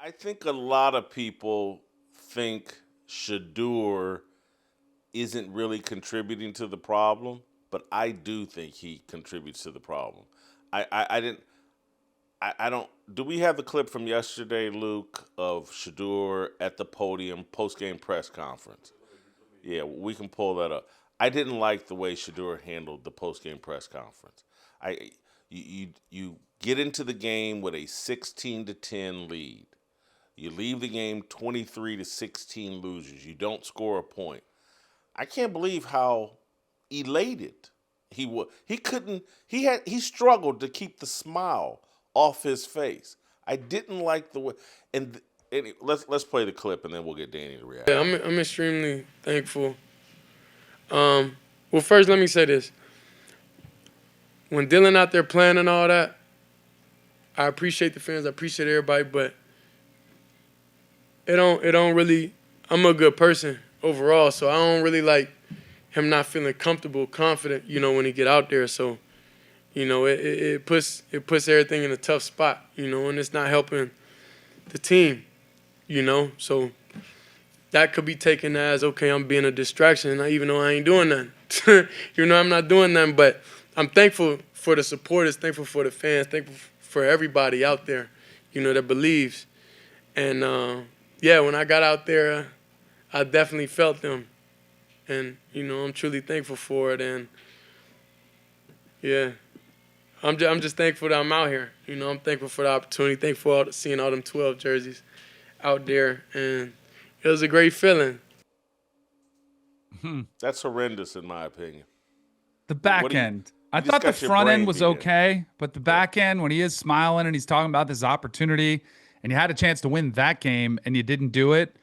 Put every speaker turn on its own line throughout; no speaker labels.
I think a lot of people think Shedeur isn't really contributing to the problem, but I do think he contributes to the problem. I didn't I don't. Do we have the clip from yesterday, Luke, of Shedeur at the podium post game press conference? Yeah, we can pull that up. I didn't like the way Shedeur handled the post game press conference. You get into the game with a 16-10 lead. You leave the game 23-16 losers. You don't score a point. I can't believe how elated he was. He couldn't. He struggled to keep the smile off his face. I didn't like the way. And let's play the clip and then we'll get Danny to react.
Yeah, I'm extremely thankful. Well, first let me say this: when Dylan out there playing and all that, I appreciate the fans, I appreciate everybody, but it don't really. I'm a good person overall, so I don't really like him not feeling comfortable, confident, when he get out there. So, it puts everything in a tough spot, and it's not helping the team, So that could be taken as, okay, I'm being a distraction, even though I ain't doing nothing. I'm not doing nothing, but I'm thankful for the supporters, thankful for the fans, thankful for everybody out there, that believes. And, yeah, when I got out there, I definitely felt them. And, I'm truly thankful for it. And, yeah, I'm just thankful that I'm out here. I'm thankful for the opportunity, thankful for seeing all them 12 jerseys out there. And it was a great feeling.
That's horrendous in my opinion.
The back
What do you?
end. I
You just
thought the
got your
front
brain
end was
beat in.
okay, but the back end, when he is smiling and he's talking about this opportunity and you had a chance to win that game and you didn't do it.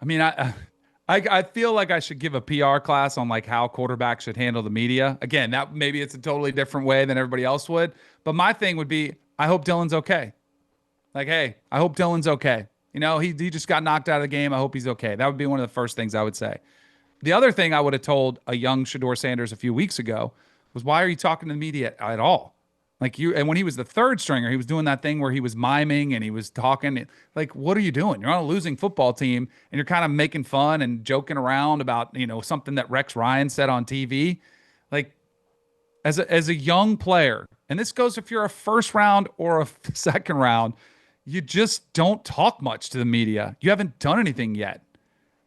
I mean, I feel like I should give a PR class on like how quarterbacks should handle the media. Again, that maybe it's a totally different way than everybody else would. But my thing would be, I hope Dylan's okay. Like, hey, I hope Dylan's okay. He just got knocked out of the game. I hope he's okay. That would be one of the first things I would say. The other thing I would have told a young Shedeur Sanders a few weeks ago was, why are you talking to the media at all? Like and when he was the third stringer, he was doing that thing where he was miming and he was talking. Like, what are you doing? You're on a losing football team and you're kind of making fun and joking around about, something that Rex Ryan said on TV. Like, as a young player, and this goes if you're a first round or a second round, you just don't talk much to the media. You haven't done anything yet.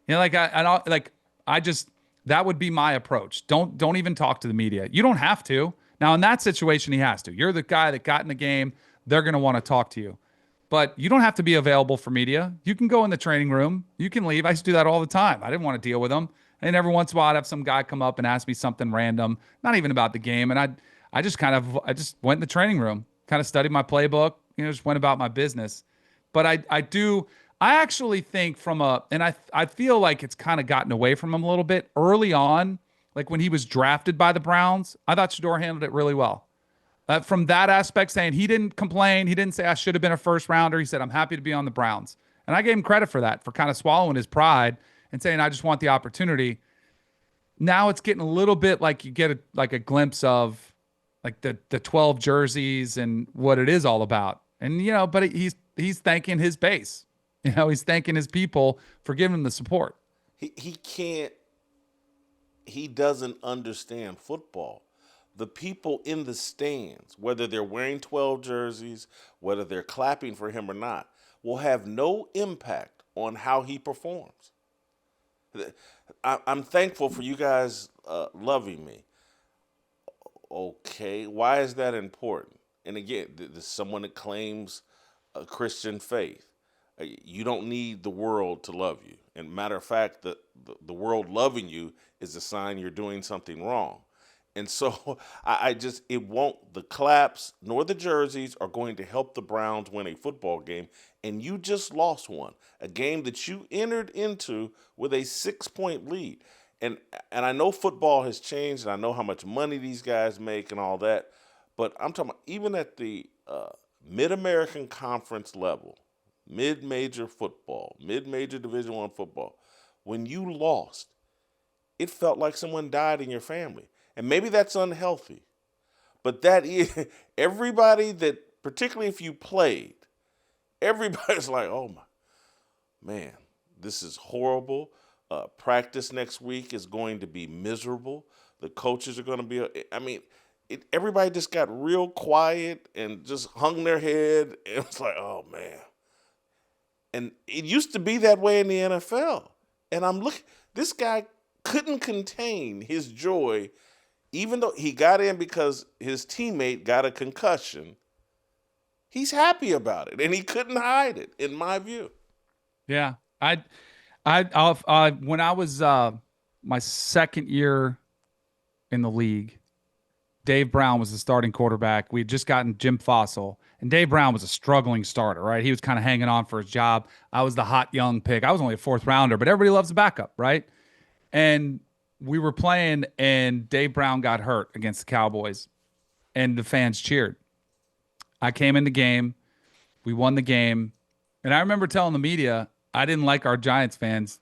I just that would be my approach. Don't even talk to the media. You don't have to. Now in that situation, he has to. You're the guy that got in the game. They're going to want to talk to you, but you don't have to be available for media. You can go in the training room. You can leave. I used to do that all the time. I didn't want to deal with them. And every once in a while, I'd have some guy come up and ask me something random, not even about the game. And I just went in the training room, kind of studied my playbook, just went about my business. But I actually think I feel like it's kind of gotten away from him a little bit early on. Like when he was drafted by the Browns, I thought Shedeur handled it really well. From that aspect, saying he didn't complain. He didn't say I should have been a first rounder. He said, I'm happy to be on the Browns. And I gave him credit for that, for kind of swallowing his pride and saying, I just want the opportunity. Now it's getting a little bit like you get a glimpse of like the 12 jerseys and what it is all about. And, but he's thanking his base. He's thanking his people for giving him the support.
He can't. He doesn't understand football. The people in the stands, whether they're wearing 12 jerseys, whether they're clapping for him or not, will have no impact on how he performs. I'm thankful for you guys loving me. Okay, why is that important? And again, this is someone that claims a Christian faith. You don't need the world to love you. And matter of fact, the world loving you is a sign you're doing something wrong. And so it won't, the claps nor the jerseys are going to help the Browns win a football game. And you just lost one, a game that you entered into with a 6-point lead. And I know football has changed, and I know how much money these guys make and all that. But I'm talking about even at the Mid-American Conference level, mid-major football, mid-major Division I football, when you lost, it felt like someone died in your family. And maybe that's unhealthy. But that is, everybody that, particularly if you played, everybody's like, oh my, man, this is horrible. Practice next week is going to be miserable. The coaches are going to be, everybody just got real quiet and just hung their head. It was like, oh, man. And it used to be that way in the NFL. And I'm looking, this guy couldn't contain his joy, even though he got in because his teammate got a concussion. He's happy about it, and he couldn't hide it, in my view.
Yeah. When I was my second year in the league, Dave Brown was the starting quarterback. We had just gotten Jim Fossil, and Dave Brown was a struggling starter, right? He was kind of hanging on for his job. I was the hot young pick. I was only a fourth rounder, but everybody loves a backup, right? And we were playing, and Dave Brown got hurt against the Cowboys, and the fans cheered. I came in the game. We won the game. And I remember telling the media I didn't like our Giants fans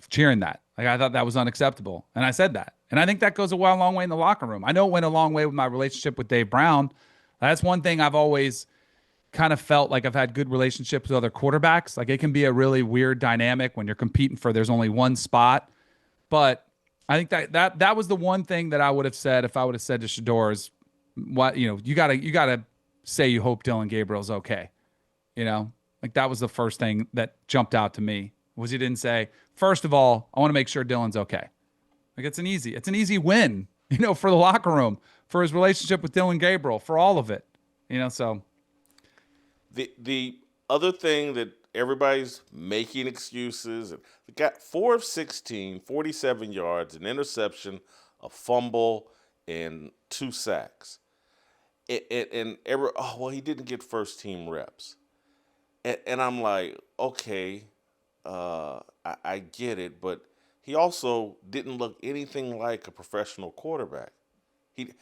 cheering that. Like, I thought that was unacceptable. And I said that. And I think that goes a long way in the locker room. I know it went a long way with my relationship with Dave Brown. That's one thing I've always kind of felt like I've had good relationships with other quarterbacks. Like, it can be a really weird dynamic when you're competing for there's only one spot. But I think that was the one thing that I would have said if I would have said to Shedeur is, what, you gotta say you hope Dylan Gabriel's okay. Like, that was the first thing that jumped out to me, was he didn't say, first of all, I want to make sure Dylan's okay. Like, it's an easy win, for the locker room, for his relationship with Dylan Gabriel, for all of it, so.
The other thing that everybody's making excuses, they got 4 of 16, 47 yards, an interception, a fumble, and 2 sacks. He didn't get first team reps. And I'm like, okay, I get it, but he also didn't look anything like a professional quarterback. He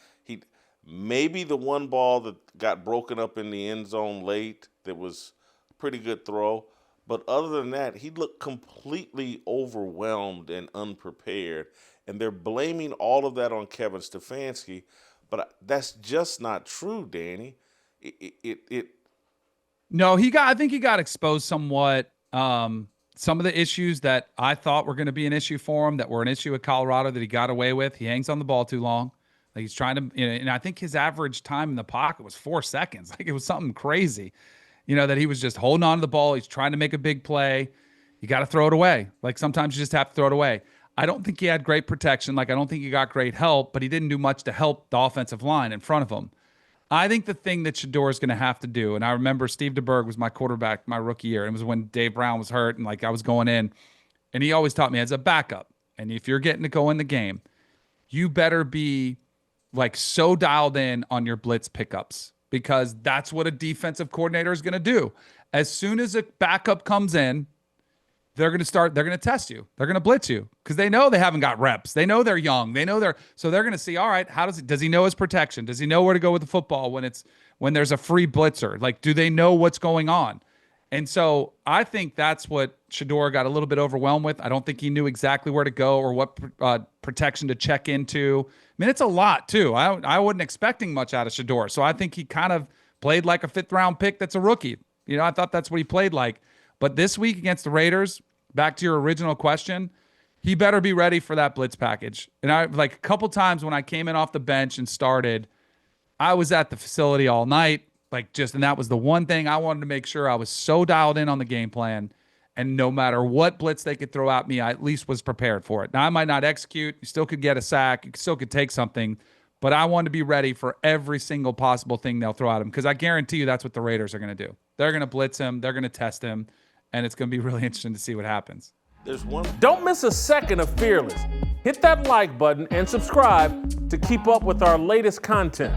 maybe the one ball that got broken up in the end zone late that was a pretty good throw, but other than that, he looked completely overwhelmed and unprepared. And they're blaming all of that on Kevin Stefanski, but that's just not true, Danny.
No, I think he got exposed somewhat. Some of the issues that I thought were going to be an issue for him, that were an issue at Colorado, that he got away with. He hangs on the ball too long. Like, he's trying to, and I think his average time in the pocket was 4 seconds. Like, it was something crazy, that he was just holding on to the ball. He's trying to make a big play. You got to throw it away. Like, sometimes you just have to throw it away. I don't think he had great protection. Like, I don't think he got great help, but he didn't do much to help the offensive line in front of him. I think the thing that Shedeur is going to have to do, and I remember Steve DeBerg was my quarterback my rookie year, and it was when Dave Brown was hurt, and like, I was going in, and he always taught me as a backup, and if you're getting to go in the game, you better be like so dialed in on your blitz pickups, because that's what a defensive coordinator is going to do. As soon as a backup comes in, they're going to test you. They're going to blitz you because they know they haven't got reps. They know they're young. So they're going to see, all right, does he know his protection? Does he know where to go with the football when there's a free blitzer? Like, do they know what's going on? And so I think that's what Shedeur got a little bit overwhelmed with. I don't think he knew exactly where to go or what protection to check into. I mean, it's a lot too. I wasn't expecting much out of Shedeur. So I think he kind of played like a 5th round pick that's a rookie. I thought that's what he played like. But this week against the Raiders, back to your original question, he better be ready for that blitz package. And I, like, a couple times when I came in off the bench and started, I was at the facility all night, and that was the one thing I wanted to make sure I was so dialed in on the game plan. And no matter what blitz they could throw at me, I at least was prepared for it. Now, I might not execute. You still could get a sack. You still could take something. But I wanted to be ready for every single possible thing they'll throw at him, because I guarantee you that's what the Raiders are going to do. They're going to blitz him. They're going to test him. And it's going to be really interesting to see what happens.
Don't miss a second of Fearless. Hit that like button and subscribe to keep up with our latest content.